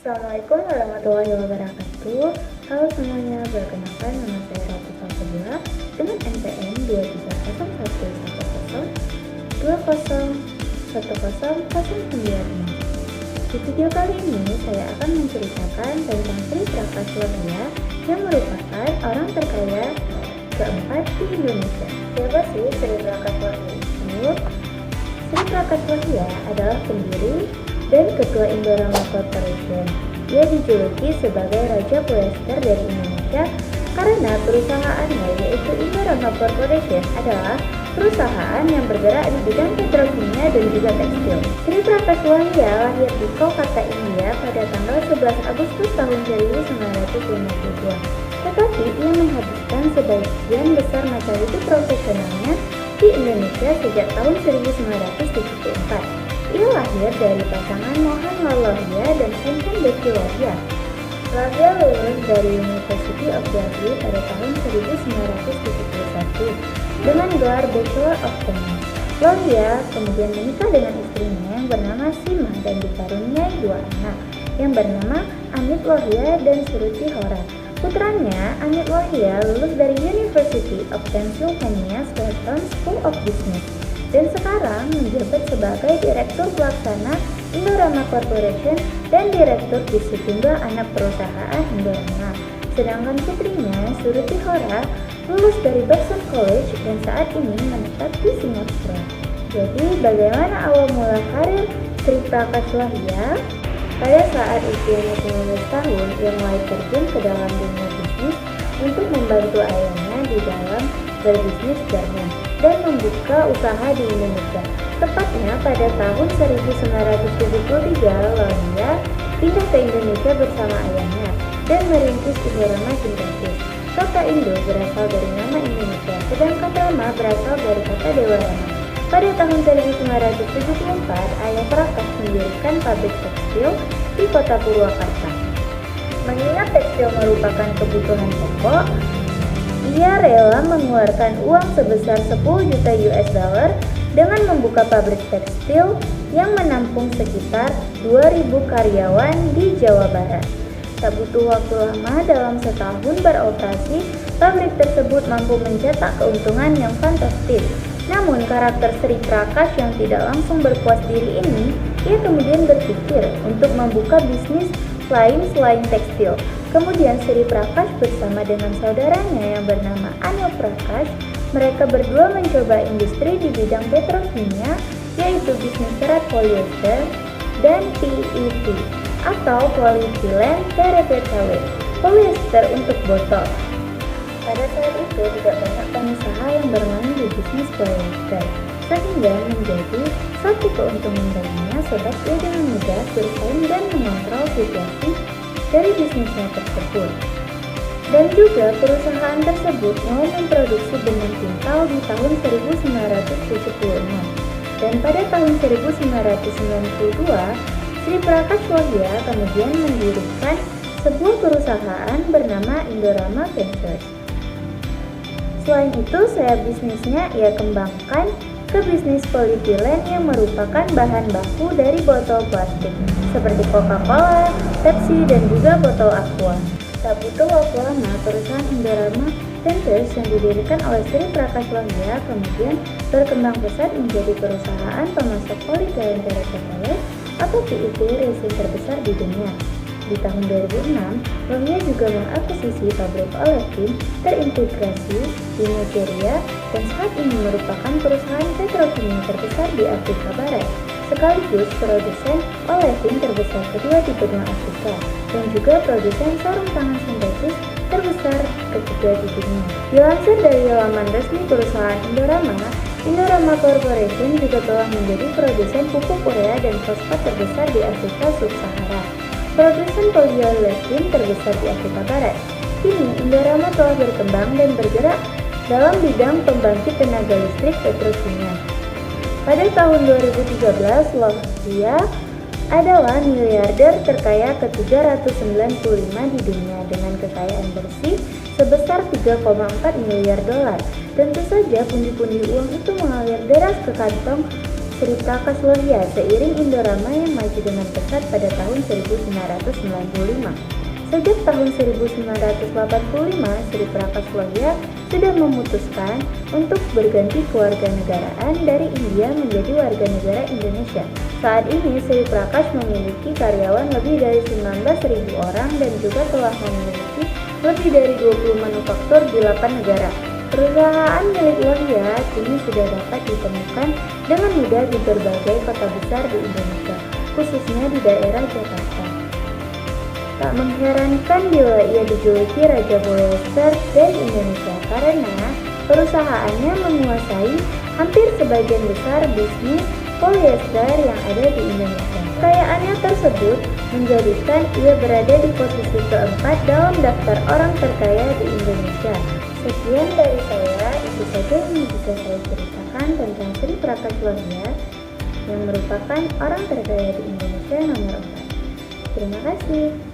Assalamualaikum warahmatullahi wabarakatuh. Halo semuanya, perkenalkan nama saya Ratu Fatimah dengan NPM 230111020101096. Di video kali ini saya akan menceritakan tentang Sri Prakash Lohia yang merupakan orang terkaya keempat di Indonesia. Siapa sih Sri Prakash Lohia itu? Sri Prakash Lohia adalah pendiri dan Ketua Indorama Corporation. Ia dijuluki sebagai Raja Polyester dari Indonesia karena perusahaannya yaitu Indorama Corporation adalah perusahaan yang bergerak di bidang petrokimia dan juga tekstil. Sri Prakash Lohia lahir di Kolkata, India pada tanggal 11 Agustus tahun 1952. Tetapi ia menghabiskan sebagian besar masa hidup profesionalnya di Indonesia sejak tahun 1974. Ia lahir dari pasangan Mohan Lal Lohia dan Henshan Becky Lohia. Lohia lulus dari University of Delhi pada tahun 1971 dengan gelar Bachelor of Commerce. Lohia kemudian menikah dengan istrinya yang bernama Sima dan dikaruniai dua anak yang bernama Amit Lohia dan Suruti Hora. Putranya, Amit Lohia, lulus dari University of Pennsylvania Wharton School of Business dan sekarang menjabat sebagai Direktur Pelaksana Indorama Corporation dan Direktur di sejumlah anak perusahaan Indorama. Sedangkan putrinya, Suruti Hora, lulus dari Babson College dan saat ini menetap di Singapura. Jadi, bagaimana awal mula karir Sri Prakash Lohia? Pada saat usianya 19 tahun, ia mulai terjun ke dalam dunia bisnis untuk membantu ayahnya di dalam berbisnis garmen dan membuka usaha di Indonesia. Tepatnya pada tahun 1973, Lohia pindah ke Indonesia bersama ayahnya dan merintis Indorama Sintetis. Kata Indo berasal dari nama Indonesia, sedangkan Rama berasal dari kata Dewa Rama. Pada tahun 1974, ayah Prakash mendirikan pabrik tekstil di kota Purwakarta. Mengingat tekstil merupakan kebutuhan pokok, ia rela mengeluarkan uang sebesar 10 juta US dollar dengan membuka pabrik tekstil yang menampung sekitar 2.000 karyawan di Jawa Barat. Tak butuh waktu lama, dalam setahun beroperasi, pabrik tersebut mampu mencetak keuntungan yang fantastis. Namun karakter Sri Prakash yang tidak langsung berpuas diri ini, ia kemudian berpikir untuk membuka bisnis lain selain tekstil. Kemudian Sri Prakash bersama dengan saudaranya yang bernama Anil Prakash, mereka berdua mencoba industri di bidang petrokimia, yaitu bisnis serat polyester dan PET atau polyethylene terephthalate, polyester untuk botol. Pada saat itu tidak banyak pengusaha yang bermain di bisnis polyester, sehingga menjadi satu keuntungan baginya sebab ia dengan mudah bersaing dan mengontrol situasi dari bisnisnya tersebut. Dan juga perusahaan tersebut mulai memproduksi benang tintal di tahun 1976. Dan pada tahun 1992, Sri Prakash Lohia kemudian mendirikan sebuah perusahaan bernama Indorama Ventures. Selain itu, sayap bisnisnya ia kembangkan ke bisnis polyethylene yang merupakan bahan baku dari botol plastik seperti Coca-Cola, Pepsi, dan juga botol Aqua. Tak butuh waktu lama, perusahaan Indorama Ventures yang didirikan oleh Sri Prakash Lohia kemudian berkembang pesat menjadi perusahaan pemasok polyethylene terephthalate atau PET resin terbesar di dunia. Di tahun 2006, Lohia juga mengakuisisi pabrik olefin terintegrasi di Nigeria dan saat ini merupakan perusahaan petrokimia terbesar di Afrika Barat, sekaligus produsen olefin terbesar kedua di benua Afrika dan juga produsen sarung tangan sintetis terbesar ketiga di dunia. Dilansir dari laman resmi perusahaan Indorama, Indorama Corporation juga telah menjadi produsen pupuk urea dan fosfat terbesar di Afrika Sub-Sahara. produsen polyolefin terbesar di Afrika Barat. Kini, Indorama telah berkembang dan bergerak dalam bidang pembangkit tenaga listrik petrokimia. Pada tahun 2013, Lohia adalah miliarder terkaya ke-395 di dunia dengan kekayaan bersih sebesar 3,4 miliar dolar. Tentu saja pundi-pundi uang itu mengalir deras ke kantong Sri Prakash Lohia seiring Indorama yang maju dengan pesat pada tahun 1995. Sejak tahun 1985, Sri Prakash Lohia sudah memutuskan untuk berganti kewarganegaraan dari India menjadi warga negara Indonesia. Saat ini Sri Prakash memiliki karyawan lebih dari 19.000 orang dan juga telah memiliki lebih dari 20 manufaktur di 8 negara. Perusahaan milik Lohia kini sudah dapat ditemukan dengan mudah di berbagai kota besar di Indonesia, khususnya di daerah Jakarta. Tak mengherankan bila ia dijuluki Raja Polyester dari Indonesia karena perusahaannya menguasai hampir sebagian besar bisnis polyester yang ada di Indonesia. Kekayaannya tersebut menjadikan ia berada di posisi keempat dalam daftar orang terkaya di Indonesia. Sekian dari saya, itu saja yang bisa saya ceritakan tentang Sri Prakash Lohia yang merupakan orang terkaya di Indonesia nomor 4. Terima kasih.